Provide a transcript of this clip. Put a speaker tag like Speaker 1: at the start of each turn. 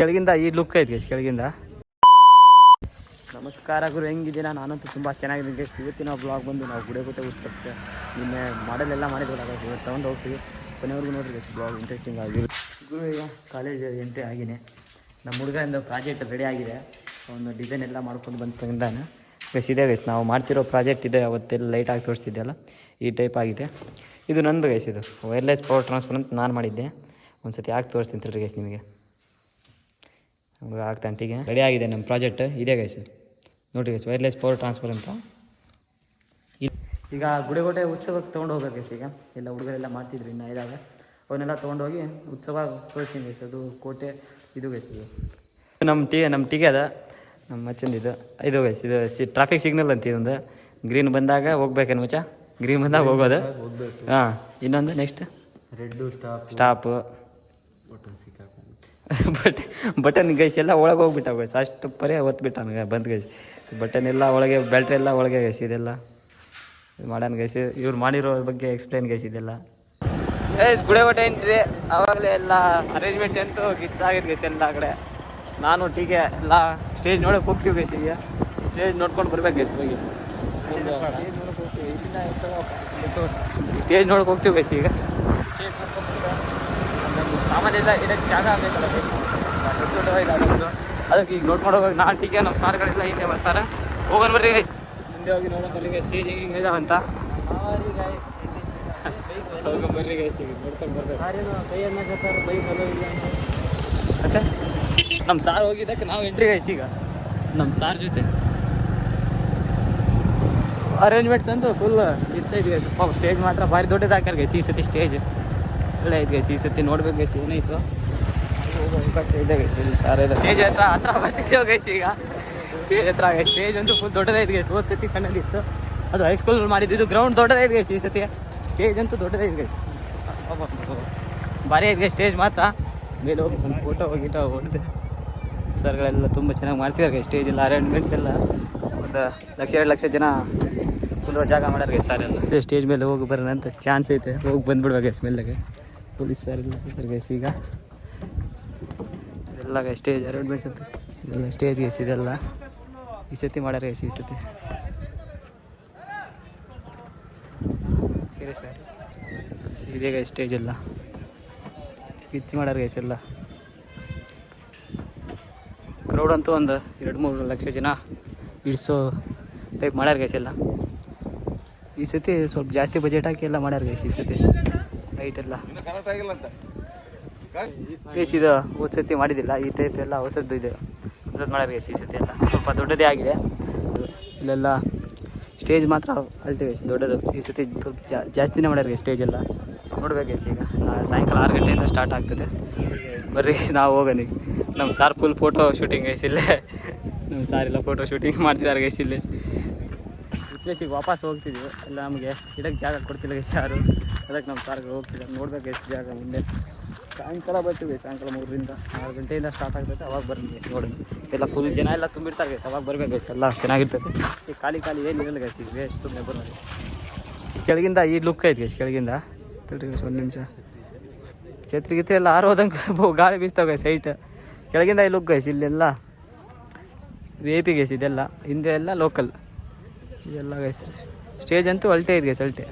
Speaker 1: ಕೆಳಗಿಂದ ಈ ಲುಕ್ ಐತೆ ಗೈಸ್ ಕೆಳಗಿಂದ. ನಮಸ್ಕಾರ ಗುರು, ಹೆಂಗಿದ್ದೀರಾ? ನಾನಂತೂ ತುಂಬ ಚೆನ್ನಾಗಿದ್ದೀನಿ ಗೈಸ್. ಇವತ್ತಿನ ಬ್ಲಾಗ್ ಬಂದು ನಾವು ಗುಡೆಕೋಟೆ ಉತ್ಸವಕ್ಕೆ ನಿನ್ನೆ ಮಾಡಲೆಲ್ಲ ಮಾಡಿದ್ವಲ್ಲ ಗೈಸ್, ಇವತ್ತು ತೊಗೊಂಡು ಹೋಗ್ತೀವಿ. ಕೊನೆವರೆಗೂ ನೋಡ್ರಿ ಗೈಸ್, ಬ್ಲಾಗ್ ಇಂಟ್ರೆಸ್ಟಿಂಗ್ ಆಗಿದೆ ಗುರು. ಈಗ ಕಾಲೇಜ್ ಎಂಟ್ರಿ ಆಗಿನೇ ನಮ್ಮ ಹುಡುಗರಿಂದ ಪ್ರಾಜೆಕ್ಟ್ ರೆಡಿ ಆಗಿದೆ. ಒಂದು ಡಿಸೈನ್ ಎಲ್ಲ ಮಾಡ್ಕೊಂಡು ಬಂದಾನೆ ಗೈಸ್. ಇದೆ ಗೈಸ್, ನಾವು ಮಾಡ್ತಿರೋ ಪ್ರಾಜೆಕ್ಟ್ ಇದೆ. ಅವತ್ತೆಲ್ಲ ಲೈಟಾಗಿ ತೋರಿಸ್ತಿದ್ದೆಲ್ಲ ಈ ಟೈಪ್ ಆಗಿದೆ. ಇದು ನಂದು ಗೈಸ್, ಇದು ವೈರ್ಲೆಸ್ ಪವರ್ ಟ್ರಾನ್ಸ್ಫರ್ ಅಂತ ನಾನು ಮಾಡಿದ್ದೆ. ಒಂದು ಸತಿ ಯಾಕೆ ತೋರಿಸ್ತೀನಿ ತಿಳ್ರಿ ಗೈಸ್ ನಿಮಗೆ. ಆಗ್ತಂಟಿಗೆ ರೆಡಿ ಆಗಿದೆ ನಮ್ಮ ಪ್ರಾಜೆಕ್ಟ್. ಇದೆ ಗೈಸ್ ನೋಡಿರಿ ಗೈಸ್, ವೈರ್ಲೆಸ್ ಪವರ್ ಟ್ರಾನ್ಸ್ಫರ್ ಅಂತ. ಈಗ ಗುಡೆಕೋಟೆ ಉತ್ಸವಕ್ಕೆ ತೊಗೊಂಡು ಹೋಗ್ಬೇಕು ಗೈಸ್. ಈಗ ಎಲ್ಲ ಹುಡುಗರೆಲ್ಲ ಮಾಡ್ತಿದ್ರು, ಇನ್ನು ಇದಾವೆ ಅವನ್ನೆಲ್ಲ ತೊಗೊಂಡೋಗಿ ಉತ್ಸವ ತೋರಿಸ್ತೀನಿ ಗೈಸ್. ಅದು ಕೋಟೆ ಇದು ಗೈಸ್, ಇದು ನಮ್ಮ ಟೀಗೆ ಅದ ನಮ್ಮ ಮಚ್ಚಂದಿದ್ದು ಇದು ಗೈಸ್. ಇದು ಟ್ರಾಫಿಕ್ ಸಿಗ್ನಲ್ ಅಂತ ಇದೊಂದು. ಗ್ರೀನ್ ಬಂದಾಗ ಹೋಗ್ಬೇಕೇನು ಮಚ್ಚ? ಗ್ರೀನ್ ಬಂದಾಗ ಹೋಗೋದು. ಹಾಂ, ಇನ್ನೊಂದು next
Speaker 2: red
Speaker 1: stop button guys ಎಲ್ಲ ಒಳಗೆ ಹೋಗ್ಬಿಟ್ಟಾವ ಗೈಸ್. ಅಷ್ಟು ಪರೇ ಒತ್ಬಿಟ್ಟ ನನಗೆ ಬಂದು ಗೈಸ್. ಬಟನ್ ಎಲ್ಲ ಒಳಗೆ, ಬ್ಯಾಟ್ರಿ ಎಲ್ಲ ಒಳಗೆ ಗೈಸ್. ಇದೆಲ್ಲ ಮಾಡೋಣ ಗೈಸ್. ಇವ್ರು ಮಾಡಿರೋ ಬಗ್ಗೆ ಎಕ್ಸ್ಪ್ಲೈನ್ ಗೈಸ್ ಇದೆಲ್ಲ ಗೈಸ್. ಗುಡೆಕೋಟೆ ಎಂಟ್ರಿ ಆವಾಗಲೇ ಎಲ್ಲ ಅರೇಂಜ್ಮೆಂಟ್ಸ್ ಅಂತೂ ಗಿಚ್ಚಾಗಿದೆ ಗೈಸ್ ಎಲ್ಲ ಕಡೆ. ನಾನು ಟೀಕೆ ಎಲ್ಲ ಸ್ಟೇಜ್ ನೋಡೋಕೆ ಹೋಗ್ತೀವಿ ಗೈಸ್. ಈಗ ಸ್ಟೇಜ್ ನೋಡ್ಕೊಂಡು ಬರ್ಬೇಕು ಗೈಸ್. ಹೋಗಿ ಸ್ಟೇಜ್ ನೋಡೋಕೆ ಹೋಗ್ತೀವಿ ಗೈಸ್. ಈಗ ಸ್ಟೇಜ್ ಸಾಮಾನೆಲ್ಲ ಇದಕ್ಕೆ ಜಾಗ ಆಗಬೇಕಲ್ಲ, ದೊಡ್ಡ ಇದಾಗೋದು. ಅದಕ್ಕೆ ಈಗ ನೋಡ್ಕೊಂಡು ಹೋಗಿ ನಾನು ಟೀಕೆ ನಮ್ಮ ಸಾರ್ಗಳೆಲ್ಲ ಹಿಂದೆ ಬರ್ತಾರೆ. ಹೋಗೋಣ ಬರ್ರಿ ಗೈಸ್, ಮುಂದೆ ಹೋಗಿ ನೋಡೋಣ ಬರ್ರಿ. ಸ್ಟೇಜ್ ಹಿಂಗೆ ಇದಾವಂತ ಬರ್ರಿ ಗೈಸ್. ಈಗ ನೋಡ್ಕೊಂಡು ಬರ್ಬೇಕು. ಮತ್ತೆ ನಮ್ಮ ಸಾರ್ ಹೋಗಿದ್ದಕ್ಕೆ ನಾವು ಎಂಟ್ರಿ ಗೈಸ್. ಈಗ ನಮ್ಮ ಸಾರ್ ಜೊತೆ ಅರೇಂಜ್ಮೆಂಟ್ಸ್ ಅಂತೂ ಫುಲ್ ಇಚ್ಛೈತಿ ಗೈಸ್. ಸ್ವಲ್ಪ ಸ್ಟೇಜ್ ಮಾತ್ರ ಭಾರಿ ದೊಡ್ಡದು ಹಾಕ್ಯಾರ ಗೈಸ್ ಈ ಸತಿ. ಸ್ಟೇಜ್ ಒಳ್ಳೆ ಐತೆ ಗೈಸ್ ಈ ಸತಿ. ನೋಡ್ಬೇಕು ಗೈಸ್ ಏನಾಯ್ತು. ಅವಕಾಶ ಇದೆ ಗೈಸ್. ಇಲ್ಲಿ ಸಾರ್ ಇದೆ ಸ್ಟೇಜ್ ಹತ್ರ ಬರ್ತಿದ್ದೇವೆ ಗೈಸ್. ಈಗ ಸ್ಟೇಜ್ ಹತ್ರ ಗೈಸ್. ಸ್ಟೇಜ್ ಅಂತೂ ಫುಲ್ ದೊಡ್ಡದೈತೆ ಗೈಸ್. ಹೋದ ಸತಿ ಸಣ್ಣದಿತ್ತು, ಅದು ಹೈಸ್ಕೂಲ್ ಮಾಡಿದ್ದು. ಇದು ಗ್ರೌಂಡ್ ದೊಡ್ಡದೈತೆ ಗೈಸ್ ಈ ಸತಿ. ಸ್ಟೇಜ್ ಅಂತೂ ದೊಡ್ಡದೈತೆ ಗೈಸ್, ಭಾರಿ ಐತೆ ಗೈಸ್. ಸ್ಟೇಜ್ ಮಾತ್ರ ಮೇಲೆ ಹೋಗಿ ಒಂದು ಫೋಟೋ ಗೀಟೋ ಹೊಡೆದು ಸರ್ಗಳೆಲ್ಲ ತುಂಬ ಚೆನ್ನಾಗಿ ಮಾಡ್ತಿದ್ದಾರೆ ಗೈಸ್. ಸ್ಟೇಜ್ ಎಲ್ಲ ಅರೇಂಜ್ಮೆಂಟ್ಸ್ ಎಲ್ಲ ಒಂದು 1-2 ಲಕ್ಷ ಜನ ಕುಂದ್ರೋ ಜಾಗ ಮಾಡ್ಯಾರ ಗೈಸ್ ಸಾರ್ ಎಲ್ಲ. ಸ್ಟೇಜ್ ಮೇಲೆ ಹೋಗಿ ಬರೋಣ ಅಂತ ಚಾನ್ಸ್ ಐತೆ. ಹೋಗಿ ಬಂದುಬಿಡ್ಬೇಕು ಗೈಸ್ ಮೇಲೆಗೆ. ಪೊಲೀಸ್ ಸರ್ ಎಲ್ಲ ಬರ್ತಾರೆ ಗೈಸ್. ಈಗ ಇದೆಲ್ಲ ಗೈಸ್ ಸ್ಟೇಜ್ ಅರೇಂಜ್ಮೆಂಟ್ಸ್ ಅಂತ ಇದೆಲ್ಲ ಸ್ಟೇಜ್ ಗೈಸ್. ಇದೆಲ್ಲ ಈ ಸತಿ ಮಾಡ್ಯಾರ ಗೈಸ್ ಈ ಸತಿ. ಸರ್ ಇದೆ ಗೈಸ್ ಸ್ಟೇಜ್ ಎಲ್ಲ ಕಿಚ್ಚು ಮಾಡ್ಯಾರ ಗೈಸ್ ಎಲ್ಲ. ಕ್ರೌಡ್ ಅಂತೂ ಒಂದು 2-3 ಲಕ್ಷ ಜನ ಇಡಿಸೋ ಟೈಪ್ ಮಾಡ್ಯಾರ ಗೈಸ್ ಎಲ್ಲ. ಈ ಸತಿ ಸ್ವಲ್ಪ ಜಾಸ್ತಿ ಬಜೆಟ್ ಹಾಕಿ ಎಲ್ಲ ಮಾಡ್ಯಾರ ಗೈಸ್ ಈ ಸತಿ. ಲೈಟ್ ಎಲ್ಲ ಗೈಸ್ ಇದು ಹೋದ ಸತಿ ಮಾಡಿದ್ದಿಲ್ಲ ಈ ಟೈಪ್ ಎಲ್ಲ. ಹೊಸದ್ದು ಇದೆ, ಹೊಸದು ಮಾಡ್ಯಾರ ಗೈಸ್ ಈ ಸತಿ ಎಲ್ಲ. ಸ್ವಲ್ಪ ದೊಡ್ಡದೇ ಆಗಿದೆ. ಇಲ್ಲೆಲ್ಲ ಸ್ಟೇಜ್ ಮಾತ್ರ ಅಲ್ಟಿ ಗೈಸ್ ದೊಡ್ಡದು. ಈ ಸತಿ ಸ್ವಲ್ಪ ಜಾಸ್ತಿನೇ ಮಾಡ್ಯಾರ ಗೈಸ್ ಸ್ಟೇಜ್ ಎಲ್ಲ. ನೋಡ್ಬೇಕು ಗೈಸ್. ಈಗ ಸಾಯಂಕಾಲ 6 ಗಂಟೆಯಿಂದ ಸ್ಟಾರ್ಟ್ ಆಗ್ತದೆ. ಬರ್ರಿ ನಾವು ಹೋಗೋಣ. ನಮ್ಮ sir full photo shooting guys ಇಲ್ಲೇ. ನಮ್ಮ ಸಾರ್ ಎಲ್ಲ ಫೋಟೋ ಶೂಟಿಂಗ್ ಮಾಡ್ತಿದ್ದಾರೆ ಗೈಸ್ ಇಲ್ಲಿ. ಪ್ಲೇಸಿಗೆ ವಾಪಸ್ ಹೋಗ್ತಿದ್ವಿ ಎಲ್ಲ. ನಮಗೆ ಇದಕ್ಕೆ ಜಾಗ ಕೊಡ್ತಿಲ್ಲ ಗೈಸ್ ಯಾರು. ಅದಕ್ಕೆ ನಮ್ಮ ಸಾರ್ಗೆ ಹೋಗ್ತಿದ್ದಾರೆ. ನೋಡ್ಬೇಕು ಗೈಸ್ ಜಾಗ ಮುಂದೆ. ಸಾಯಂಕಾಲ ಬರ್ತೀವಿ ಗೈಸ್. ಸಾಯಂಕಾಲ 3ರಿಂದ 6 ಗಂಟೆಯಿಂದ ಸ್ಟಾರ್ಟ್ ಆಗ್ತೈತೆ. ಅವಾಗ ಬರ್ರಿ ಗೈಸ್. ನೋಡಿ ಎಲ್ಲ ಫುಲ್ ಜನ ಎಲ್ಲ ತುಂಬಿರ್ತಾರೆ ಗೈಸ್. ಅವಾಗ ಬರ್ಬೇಕು ಗೈಸ್. ಎಲ್ಲ ಚೆನ್ನಾಗಿರ್ತೈತೆ. ಈಗ ಖಾಲಿ ಏನಿರಲ್ಲ ಗೈಸ್. ಈಗ ವೇಸ್ಟ್ ಸುಮ್ಮನೆ ಬರೋದು. ಕೆಳಗಿಂದ ಈ ಲುಕ್ ಐತೆ ಗೈಸ್ ಕೆಳಗಿಂದ. ತಿಳ್ರಿ ಗೈಸ್ ಒಂದು ನಿಮಿಷ. ಛತ್ರಿ ಎಲ್ಲ ಆರೋದಂಗೆ ಗಾಳಿ ಬೀಸ್ತಾವೆ ಗೈಸ್ ಹೈಟ್. ಕೆಳಗಿಂದ ಈ ಲುಕ್ ಗೈಸ್. ಇಲ್ಲೆಲ್ಲ VIP ಗೈಸ್ ಇದೆಲ್ಲ. ಹಿಂದೆ ಎಲ್ಲ ಲೋಕಲ್ ಇದೆಲ್ಲ ಗೈಸ್. ಸ್ಟೇಜ್ ಅಂತೂ ಅಲ್ಟೆ ಇದೆ ಗೈಸ್ ಅಲ್ಟೆ.